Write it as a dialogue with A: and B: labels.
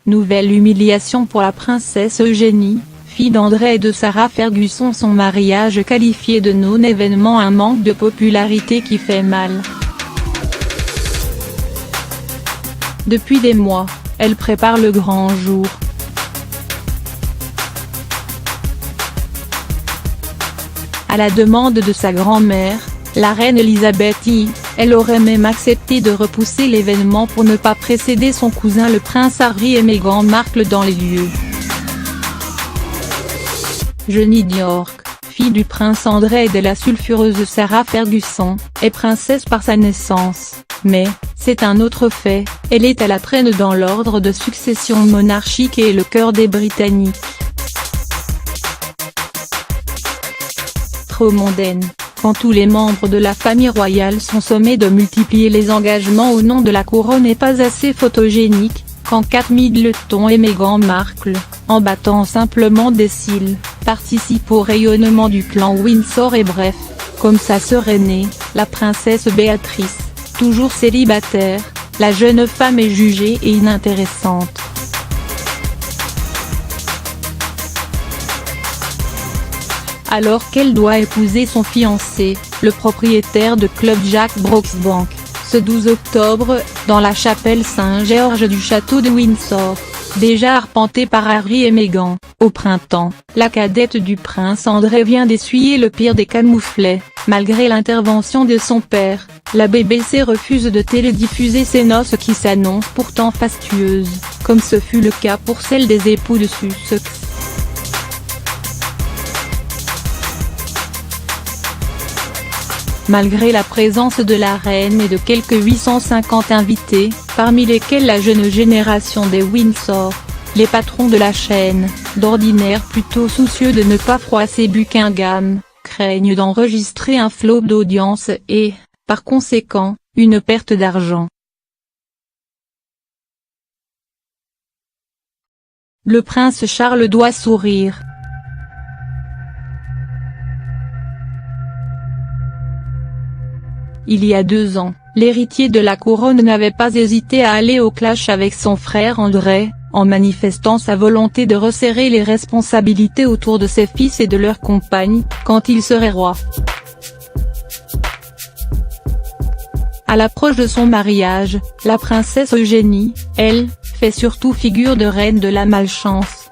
A: nouvelle humiliation pour la princesse Eugénie, fille d'André et de Sarah Ferguson. Son mariage qualifié de non-événement, un manque de popularité qui fait mal. Depuis des mois, elle prépare le grand jour. À la demande de sa grand-mère, la reine Elisabeth I, elle aurait même accepté de repousser l'événement pour ne pas précéder son cousin le prince Harry et Meghan Markle dans les lieux. Eugénie d'York, fille du prince André et de la sulfureuse Sarah Ferguson, est princesse par sa naissance, mais, c'est un autre fait, elle est à la traîne dans l'ordre de succession monarchique et est le cœur des Britanniques. Trop mondaine, quand tous les membres de la famille royale sont sommés de multiplier les engagements au nom de la couronne, et pas assez photogénique, quand Kate Middleton et Meghan Markle, en battant simplement des cils, participent au rayonnement du clan Windsor. Et bref, comme sa sœur aînée, la princesse Béatrice, toujours célibataire, la jeune femme est jugée et inintéressante. Alors qu'elle doit épouser son fiancé, le propriétaire de club Jack Brooksbank, ce 12 octobre, dans la chapelle Saint-Georges du château de Windsor, déjà arpentée par Harry et Meghan. Au printemps, la cadette du prince André vient d'essuyer le pire des camouflets. Malgré l'intervention de son père, la BBC refuse de télédiffuser ces noces qui s'annoncent pourtant fastueuses, comme ce fut le cas pour celle des époux de Sussex. Malgré la présence de la reine et de quelques 850 invités, parmi lesquels la jeune génération des Windsor, les patrons de la chaîne, d'ordinaire plutôt soucieux de ne pas froisser Buckingham, craignent d'enregistrer un flop d'audience et, par conséquent, une perte d'argent. Le prince Charles doit sourire. Il y a 2 ans, l'héritier de la couronne n'avait pas hésité à aller au clash avec son frère André, en manifestant sa volonté de resserrer les responsabilités autour de ses fils et de leurs compagnes, quand il serait roi. À l'approche de son mariage, la princesse Eugénie, elle, fait surtout figure de reine de la malchance.